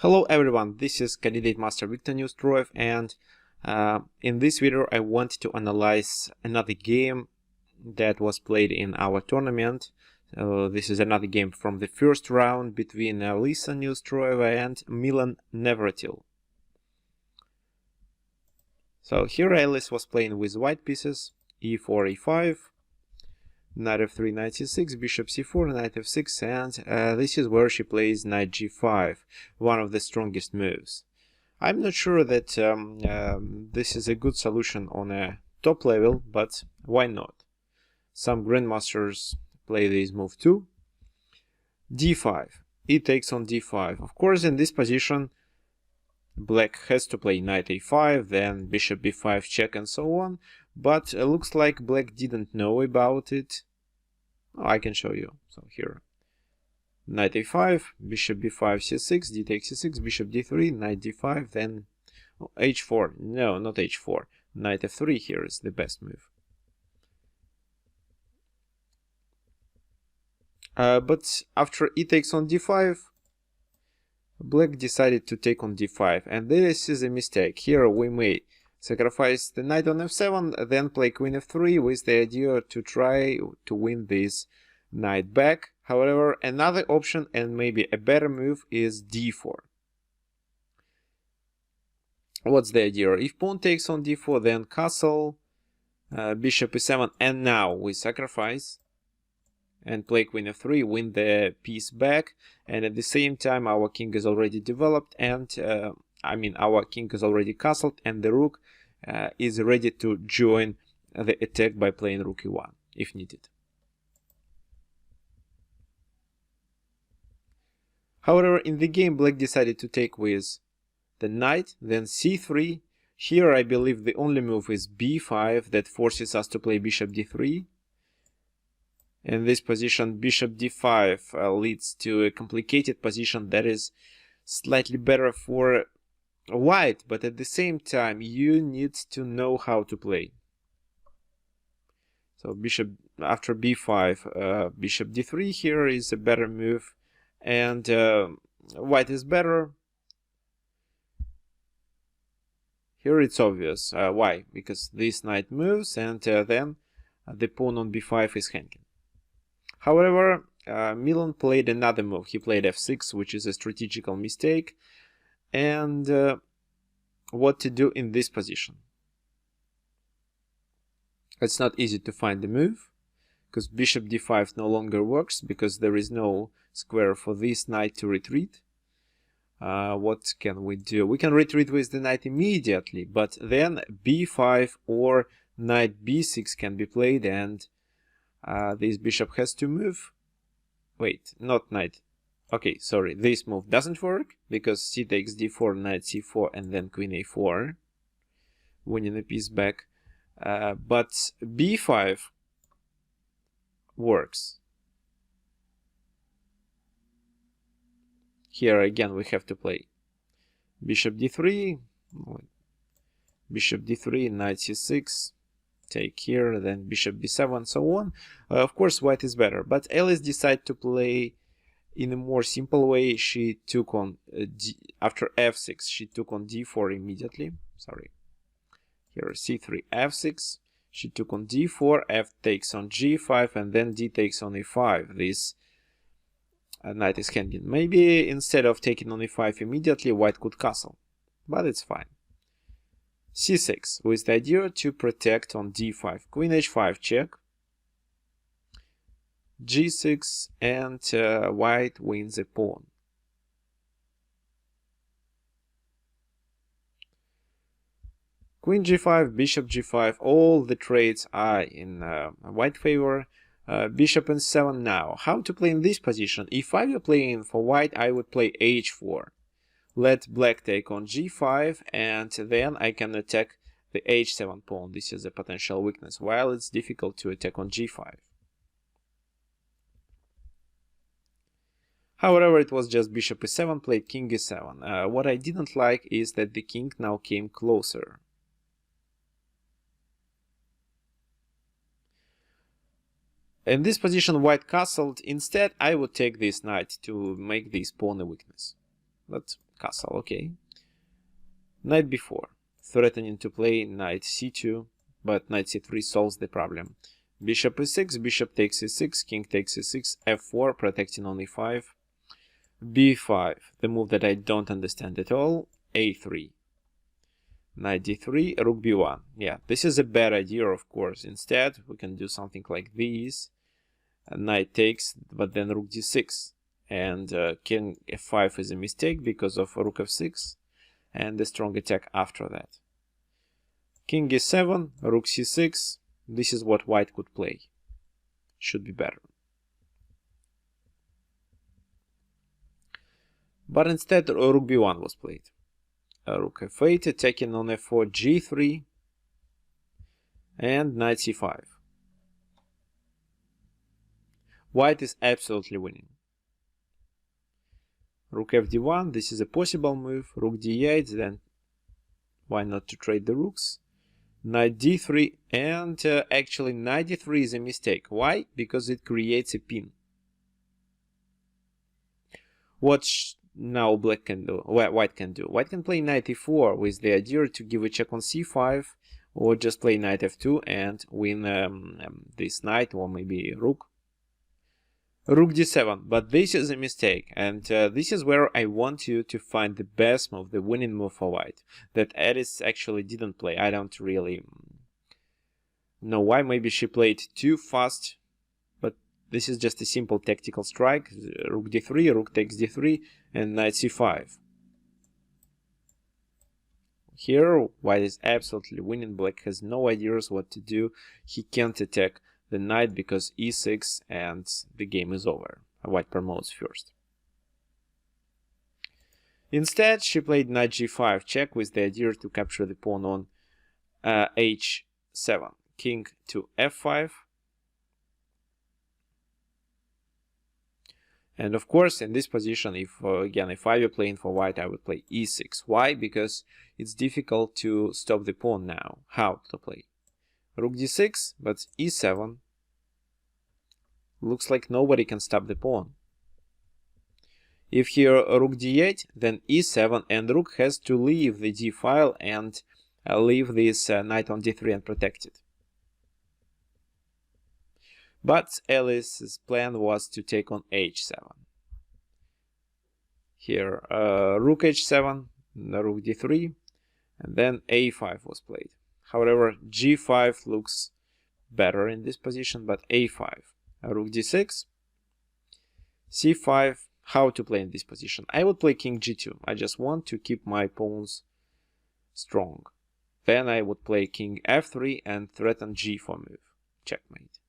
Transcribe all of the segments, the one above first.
Hello everyone, this is candidate master Victor Neustroev, and in this video I want to analyze another game that was played in our tournament. This is another game from the first round between Alisa Neustroeva and Milan Navratil. So here Alice was playing with white pieces, e4, e5, knight f3, knight c6, bishop c4, knight f6, and this is where she plays knight g5, one of the strongest moves. I'm not sure that this is a good solution on a top level, but why not? Some grandmasters play this move too. d5, e takes on d5. Of course, in this position, black has to play knight a5, then bishop b5 check and so on, but it looks like black didn't know about it. Oh, I can show you. So here, knight a5, bishop b5, c6, d takes c6, bishop d3, knight d5, then h4. No, not h4. Knight f3 here is the best move. But after e takes on d5, black decided to take on d5, and this is a mistake. Here we may sacrifice the knight on f7, then play queen f3 with the idea to try to win this knight back. However, another option and maybe a better move is d4. What's the idea? If pawn takes on d4, then castle, bishop e7, and now we sacrifice and play queen f3, win the piece back, and at the same time our king is already developed, and our king is already castled, and the rook is ready to join the attack by playing rook e1 if needed. However, in the game black decided to take with the knight, then c3. Here I believe the only move is b5 that forces us to play bishop d3. In this position, bishop d5 leads to a complicated position that is slightly better for white, but at the same time you need to know how to play. So bishop after b5, bishop d3 here is a better move, and white is better. Here it's obvious. Why? Because this knight moves, and then the pawn on b5 is hanging. However, Milan played another move. He played f6, which is a strategical mistake. And what to do in this position? It's not easy to find the move, because bishop d5 no longer works, because there is no square for this knight to retreat. What can we do? We can retreat with the knight immediately, but then b5 or knight b6 can be played, and this bishop has to move. Wait, not knight. Okay, sorry, this move doesn't work, because c takes d4, knight c4, and then queen a4, winning a piece back. But b5 works. Here again we have to play bishop d3, bishop d3, knight c6, take here, then bishop b7, and so on. Of course white is better, but Alice decided to play in a more simple way. She took on after f6 she took on d4 immediately. Sorry, here c3, f6, she took on d4, f takes on g5, and then d takes on e5. This knight is hanging. Maybe instead of taking on e5 immediately, white could castle, but it's fine. c6 with the idea to protect on d5, queen h5 check, g6, and white wins a pawn. Queen g5, bishop g5, all the trades are in white favor. Bishop n7 now. How to play in this position? If I were playing for white, I would play h4. Let black take on g5, and then I can attack the h7 pawn. This is a potential weakness, while it's difficult to attack on g5. However, it was just bishop e7 played king e7. What I didn't like is that the king now came closer. In this position white castled. Instead I would take this knight to make this pawn a weakness. but castle, okay. Knight b4, threatening to play knight c2, but knight c3 solves the problem. Bishop e6, bishop takes e6, king takes e6, f4, protecting on e5, b5, the move that I don't understand at all, a3, knight d3, rook b1. Yeah, this is a bad idea, of course. Instead, we can do something like this. Knight takes, but then rook d6. And king f5 is a mistake because of rook f6 and the strong attack after that. King e7, rook c6. This is what white could play. Should be better. But instead, rook b1 was played. Rook f8, attacking on f4, g3, and knight c5. White is absolutely winning. Rook fd1, this is a possible move. Rook d8, then why not to trade the rooks? Knight d3, and actually knight d3 is a mistake. Why? Because it creates a pin. What now black can do, white can do? White can play knight e4 with the idea to give a check on c5, or just play knight f2 and win this knight, or maybe rook. Rook d7, but this is a mistake, and this is where I want you to find the best move, the winning move for white, that Alice actually didn't play. I don't really know why. Maybe she played too fast, but this is just a simple tactical strike. Rook d3, rook takes d3, and knight c5. Here, white is absolutely winning. Black has no ideas what to do. He can't attack the knight because e6, and the game is over. White promotes first. Instead, she played knight g5 check with the idea to capture the pawn on h7. King to f5. And of course, in this position, if again, if I were playing for white, I would play e6. Why? Because it's difficult to stop the pawn now. How to play? Rook d6, but e7. Looks like nobody can stop the pawn. If here rook d8, then e7, and rook has to leave the d file and leave this knight on d3 and protect it. But Alice's plan was to take on h7. Here rook h7, rook d3, and then a5 was played. However, g5 looks better in this position, but a5. Rook d6, c5. How to play in this position? I would play king g2. I just want to keep my pawns strong. Then I would play king f3 and threaten g4 move. Checkmate.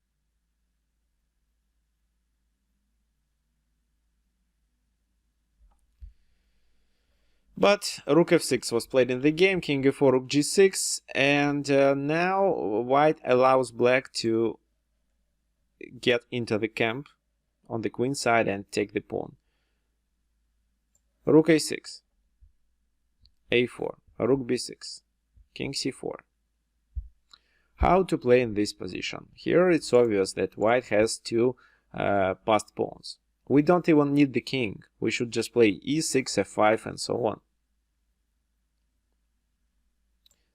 But rook f6 was played in the game, king e4, rook g6, and now white allows black to get into the camp on the queen side and take the pawn. Rook a6, a4, rook b6, king c4. How to play in this position? Here it's obvious that white has two passed pawns. We don't even need the king. We should just play e6, f5, and so on.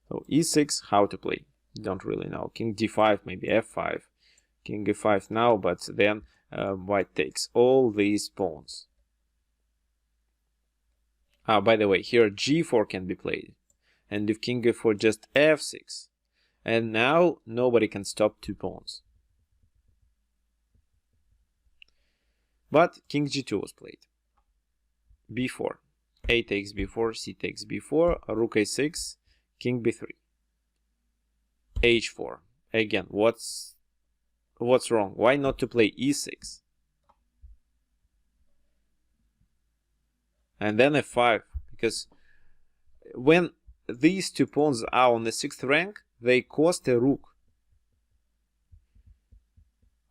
So e6, how to play? Don't really know. King d5, maybe f5. King e5 now, but then white takes all these pawns. By the way, here g4 can be played. And if king e4, just f6. And now nobody can stop two pawns. But king g2 was played. b4. A takes b4, c takes b4, rook a6, king b3. h4. Again, what's wrong? Why not to play e6? And then f5, because when these two pawns are on the 6th rank, they cost a rook.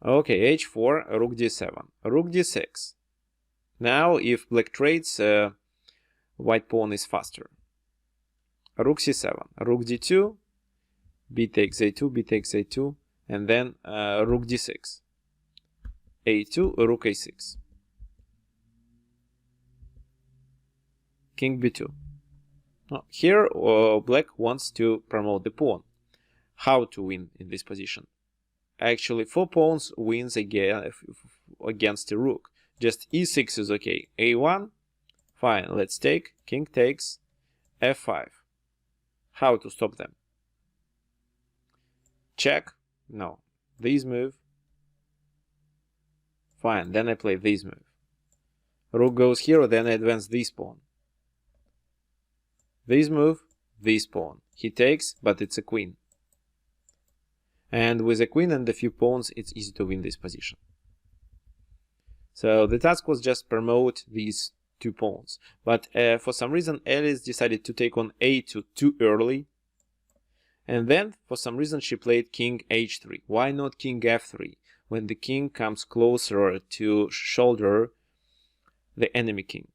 Okay, h4, rook d7, rook d6. Now, if black trades, white pawn is faster. Rook c7, rook d2, b takes a2, b takes a2, and then rook d6, a2, rook a6. king b2. Here black wants to promote the pawn. How to win in this position? Actually, 4 pawns wins against a rook. Just e6 is okay. a1, fine, let's take. King takes f5. How to stop them? Check? No. This move. Fine, then I play this move. Rook goes here, then I advance this pawn. This move, this pawn. He takes, but it's a queen. And with a queen and a few pawns, it's easy to win this position. So the task was just promote these 2 pawns. But for some reason, Alice decided to take on a2 too early. And then, for some reason, she played king h3. Why not king f3? When the king comes closer to shoulder the enemy king.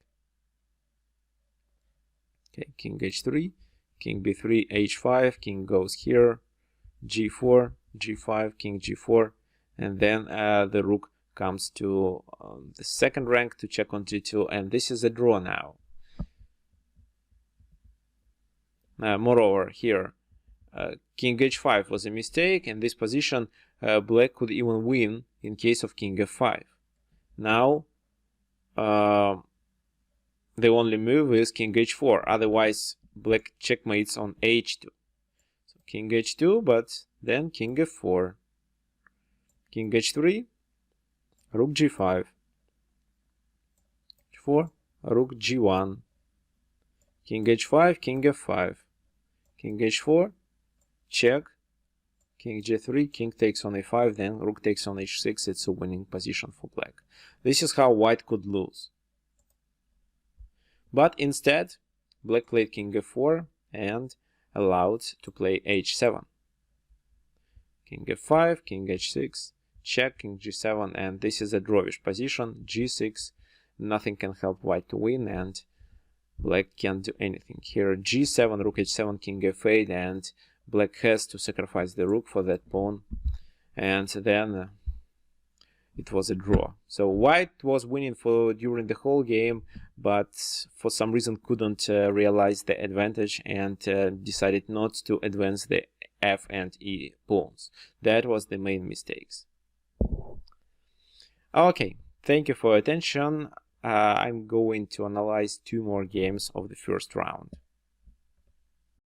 Okay, king h3, king b3, h5, king goes here, g4, g5, king g4, and then the rook comes to the second rank to check on g2, and this is a draw now. Moreover, here, king h5 was a mistake. In this position, black could even win in case of king f5. Now, the only move is king h4, otherwise black checkmates on h2. So king h2, but then king f4, king h3, rook g5, h4, rook g1, king h5, king f5, king h4, check, king g3, king takes on a5, then rook takes on h6. It's a winning position for black. This is how white could lose. But instead, black played king f4 and allowed to play h7. King f5, king h6, check, king g7, and this is a drawish position. g6, nothing can help white to win, and black can't do anything. Here g7, rook h7, king f8, and black has to sacrifice the rook for that pawn, and then it was a draw. So white was winning during the whole game, but for some reason couldn't realize the advantage and decided not to advance the f and e pawns. That was the main mistakes. Okay, thank you for your attention. I'm going to analyze 2 more games of the first round.